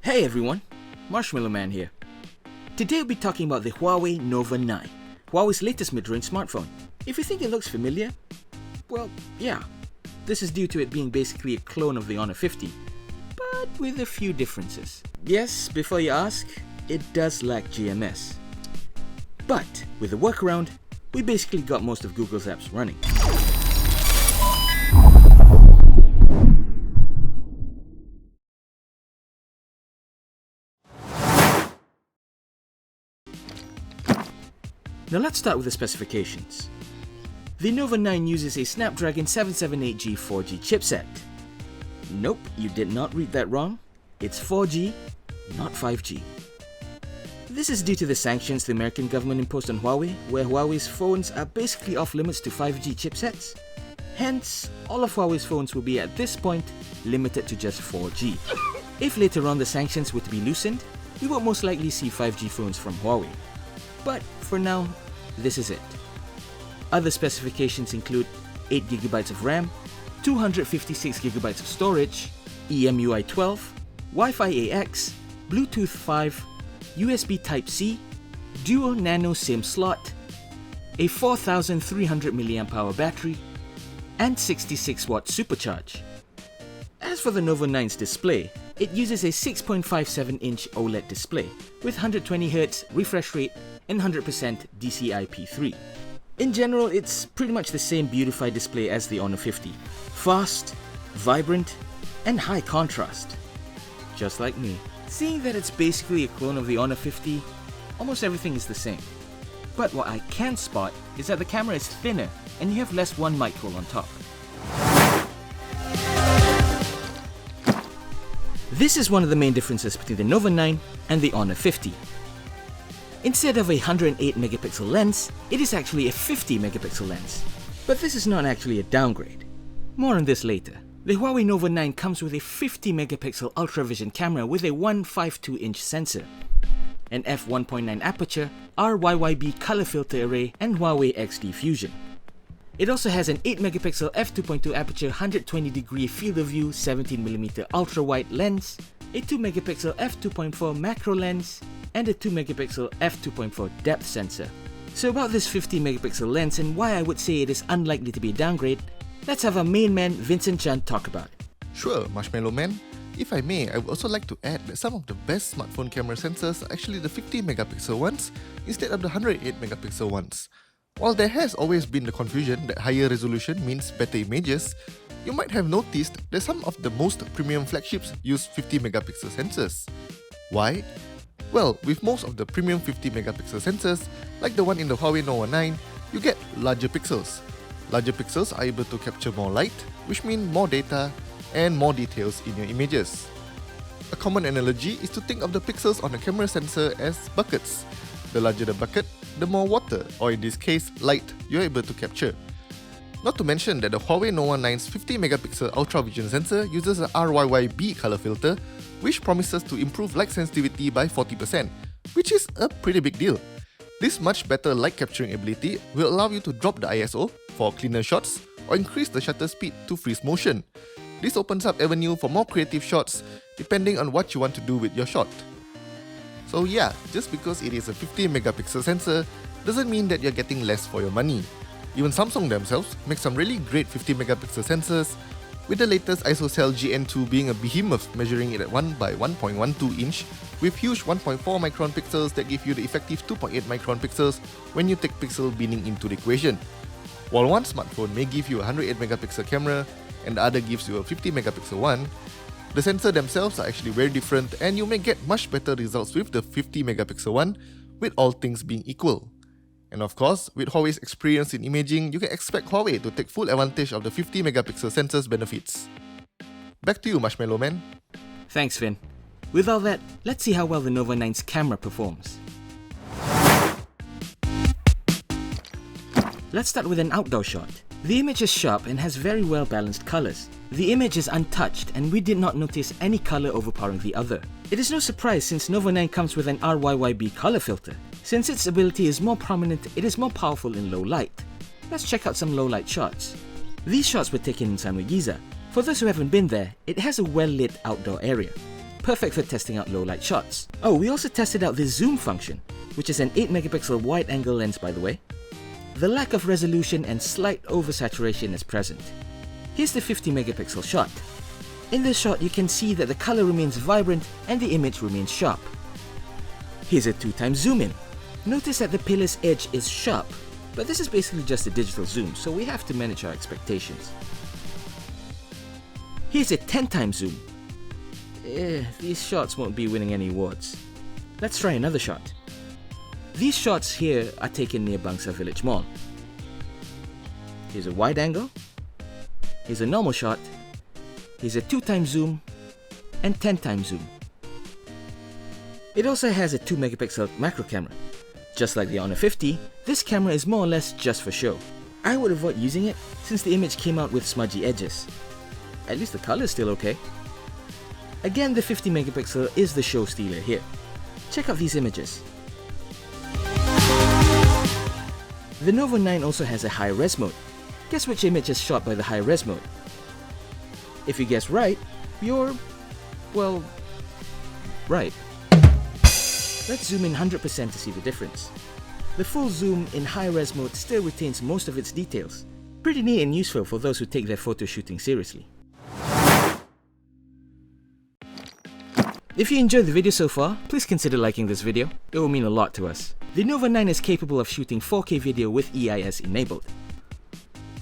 Hey everyone, Marshmallow Man here. Today we'll be talking about the Huawei Nova 9, Huawei's latest mid-range smartphone. If you think it looks familiar, well, yeah. This is due to it being basically a clone of the Honor 50, but with a few differences. Yes, before you ask, it does lack GMS. But with a workaround, we basically got most of Google's apps running. Now let's start with the specifications. The Nova 9 uses a Snapdragon 778G 4G chipset. Nope, you did not read that wrong. It's 4G, not 5G. This is due to the sanctions the American government imposed on Huawei, where Huawei's phones are basically off limits to 5G chipsets. Hence, all of Huawei's phones will be at this point limited to just 4G. If later on the sanctions were to be loosened, we will most likely see 5G phones from Huawei. But for now, this is it. Other specifications include 8GB of RAM, 256GB of storage, EMUI 12, Wi-Fi AX, Bluetooth 5, USB Type-C, dual nano SIM slot, a 4300 mAh battery, and 66W supercharge. As for the Nova 9's display, it uses a 6.57-inch OLED display with 120Hz refresh rate and 100% DCI-P3. In general, it's pretty much the same beautified display as the Honor 50. Fast, vibrant, and high contrast. Just like me. Seeing that it's basically a clone of the Honor 50, almost everything is the same. But what I can spot is that the camera is thinner and you have less one mic hole on top. This is one of the main differences between the Nova 9 and the Honor 50. Instead of a 108 megapixel lens, it is actually a 50 megapixel lens. But this is not actually a downgrade. More on this later. The Huawei Nova 9 comes with a 50 megapixel ultra vision camera with a 152-inch sensor, an f1.9 aperture, RYYB color filter array, and Huawei XD Fusion. It also has an 8 megapixel f2.2 aperture 120-degree field of view 17mm ultra wide lens, a 2 megapixel f2.4 macro lens, and a 2 megapixel f2.4 depth sensor. So about this 50 megapixel lens and why I would say it is unlikely to be a downgrade, let's have our main man Vincent Chan talk about it. Sure, Marshmallow Man. If I may, I would also like to add that some of the best smartphone camera sensors are actually the 50 megapixel ones instead of the 108 megapixel ones. While there has always been the confusion that higher resolution means better images, you might have noticed that some of the most premium flagships use 50 megapixel sensors. Why? Well, with most of the premium 50 megapixel sensors, like the one in the Huawei Nova 9, you get larger pixels. Larger pixels are able to capture more light, which means more data and more details in your images. A common analogy is to think of the pixels on a camera sensor as buckets. The larger the bucket, the more water, or in this case, light, you're able to capture. Not to mention that the Huawei Nova 9's 50 megapixel ultra vision sensor uses a RYYB color filter, which promises to improve light sensitivity by 40%, which is a pretty big deal. This much better light capturing ability will allow you to drop the ISO for cleaner shots or increase the shutter speed to freeze motion. This opens up avenue for more creative shots depending on what you want to do with your shot. So yeah, just because it is a 50 megapixel sensor doesn't mean that you're getting less for your money. Even Samsung themselves make some really great 50 megapixel sensors, with the latest ISOCELL GN2 being a behemoth measuring it at 1 by 1.12 inch with huge 1.4 micron pixels that give you the effective 2.8 micron pixels when you take pixel binning into the equation. While one smartphone may give you a 108 megapixel camera and the other gives you a 50 megapixel one, the sensors themselves are actually very different and you may get much better results with the 50 megapixel one, with all things being equal. And of course, with Huawei's experience in imaging, you can expect Huawei to take full advantage of the 50 megapixel sensor's benefits. Back to you, Marshmallow Man. Thanks, Vin. With all that, let's see how well the Nova 9's camera performs. Let's start with an outdoor shot. The image is sharp and has very well balanced colors. The image is untouched and we did not notice any color overpowering the other. It is no surprise since Nova 9 comes with an RYYB color filter. Since its ability is more prominent, it is more powerful in low light. Let's check out some low light shots. These shots were taken in San Giza. For those who haven't been there, it has a well-lit outdoor area. perfect for testing out low light shots. Oh, we also tested out the zoom function, which is an 8 megapixel wide angle lens by the way. The lack of resolution and slight oversaturation is present. Here's the 50 megapixel shot. In this shot you can see that the color remains vibrant and the image remains sharp. Here's a 2x zoom in. Notice that the pillar's edge is sharp, but this is basically just a digital zoom, so we have to manage our expectations. Here's a 10x zoom. These shots won't be winning any awards. Let's try another shot. These shots here are taken near Bangsa Village Mall. Here's a wide angle. Here's a normal shot. Here's a 2x zoom and 10x zoom. It also has a 2 megapixel macro camera. Just like the Honor 50, this camera is more or less just for show. I would avoid using it since the image came out with smudgy edges. At least the color is still okay. Again, the 50 megapixel is the show stealer here. Check out these images. The Nova 9 also has a high-res mode. Guess which image is shot by the high-res mode? If you guess right, you're, well, right. Let's zoom in 100% to see the difference. The full zoom in high-res mode still retains most of its details. Pretty neat and useful for those who take their photo shooting seriously. If you enjoyed the video so far, please consider liking this video. It will mean a lot to us. The Nova 9 is capable of shooting 4K video with EIS enabled.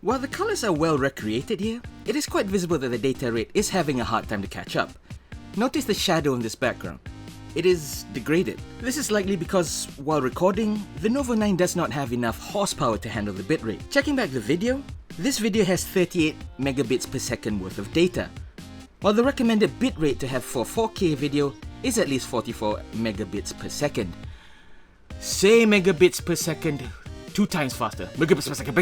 While the colors are well recreated here, it is quite visible that the data rate is having a hard time to catch up. Notice the shadow in this background. It is degraded. This is likely because, while recording, the Nova 9 does not have enough horsepower to handle the bitrate. Checking back the video, this video has 38 megabits per second worth of data, while the recommended bitrate to have for 4K video is at least 44 megabits per second. Say megabits per second 2 times faster. Megabits per second.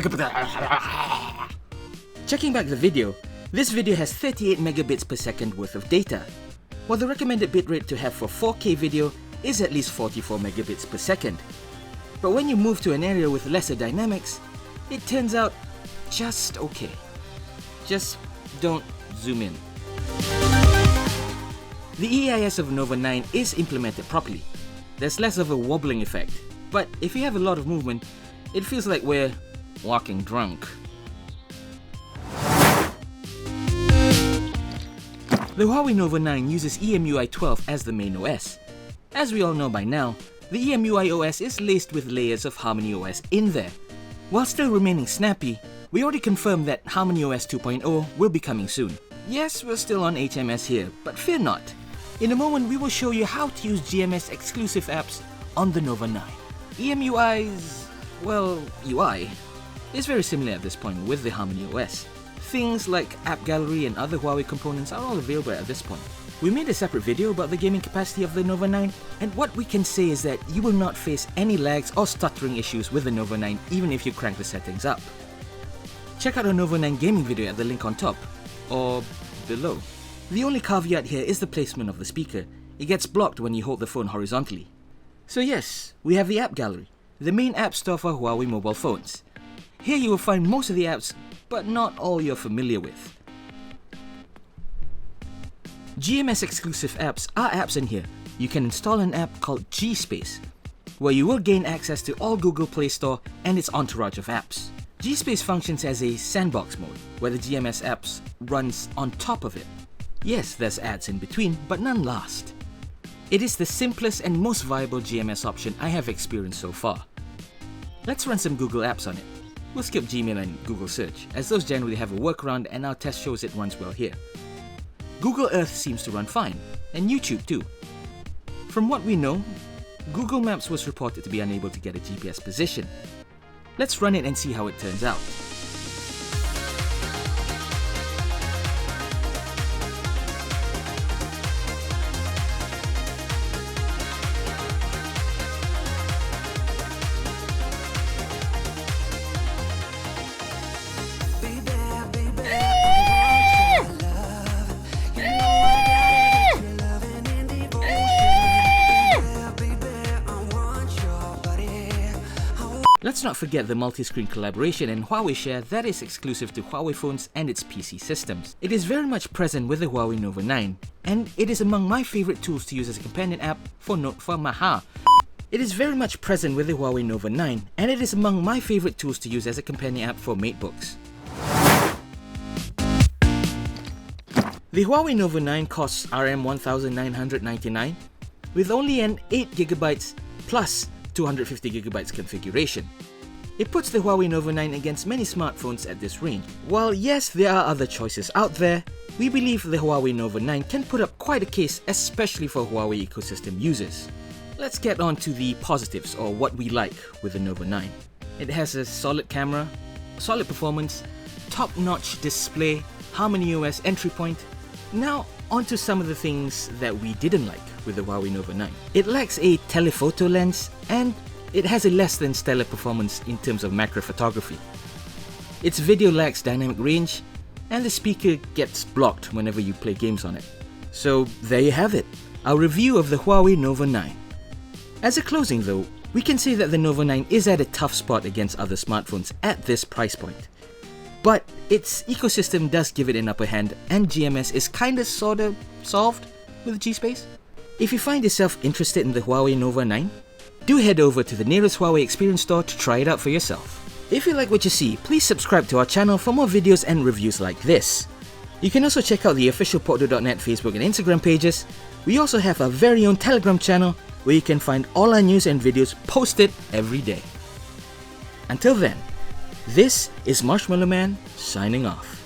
Checking back the video, this video has 38 megabits per second worth of data, while the recommended bitrate to have for 4K video is at least 44 megabits per second. But when you move to an area with lesser dynamics, it turns out just okay. Just don't zoom in. The EIS of Nova 9 is implemented properly. There's less of a wobbling effect, but if you have a lot of movement, it feels like we're walking drunk. The Huawei Nova 9 uses EMUI 12 as the main OS. As we all know by now, the EMUI OS is laced with layers of Harmony OS in there. While still remaining snappy, we already confirmed that Harmony OS 2.0 will be coming soon. Yes, we're still on HMS here, but fear not. In a moment, we will show you how to use GMS exclusive apps on the Nova 9. EMUI's, well, UI is very similar at this point with the Harmony OS. Things like App Gallery and other Huawei components are all available at this point. We made a separate video about the gaming capacity of the Nova 9, and what we can say is that you will not face any lags or stuttering issues with the Nova 9 even if you crank the settings up. Check out our Nova 9 gaming video at the link on top, or below. The only caveat here is the placement of the speaker. It gets blocked when you hold the phone horizontally. So yes, we have the App Gallery, the main app store for Huawei mobile phones. Here you will find most of the apps, but not all you're familiar with. GMS exclusive apps are apps in here. You can install an app called G-Space, where you will gain access to all Google Play Store and its entourage of apps. G-Space functions as a sandbox mode, where the GMS apps runs on top of it. Yes, there's ads in between, but none last. It is the simplest and most viable GMS option I have experienced so far. Let's run some Google apps on it. We'll skip Gmail and Google Search, as those generally have a workaround and our test shows it runs well here. Google Earth seems to run fine, and YouTube too. From what we know, Google Maps was reported to be unable to get a GPS position. Let's run it and see how it turns out. let's not forget the multi-screen collaboration and Huawei share that is exclusive to Huawei phones and its PC systems. It is very much present with the Huawei Nova 9, and it is among my favorite tools to use as a companion app for It is very much present with the Huawei Nova 9, and it is among my favorite tools to use as a companion app for MateBooks. The Huawei Nova 9 costs Rm1,999 with only an 8GB plus 250GB configuration. It puts the Huawei Nova 9 against many smartphones at this range. While yes, there are other choices out there, we believe the Huawei Nova 9 can put up quite a case, especially for Huawei ecosystem users. Let's get on to the positives, or what we like with the Nova 9. It has a solid camera, solid performance, top-notch display, Harmony OS entry point. Now, onto some of the things that we didn't like with the Huawei Nova 9. It lacks a telephoto lens, and it has a less than stellar performance in terms of macro photography. Its video lacks dynamic range, and the speaker gets blocked whenever you play games on it. So there you have it, our review of the Huawei Nova 9. As a closing though, we can say that the Nova 9 is at a tough spot against other smartphones at this price point. But its ecosystem does give it an upper hand, and GMS is kinda sorta solved with G-Space. If you find yourself interested in the Huawei Nova 9, do head over to the nearest Huawei experience store to try it out for yourself. If you like what you see, please subscribe to our channel for more videos and reviews like this. You can also check out the official Porto.net Facebook and Instagram pages. We also have our very own Telegram channel where you can find all our news and videos posted every day. Until then, this is Marshmallow Man signing off.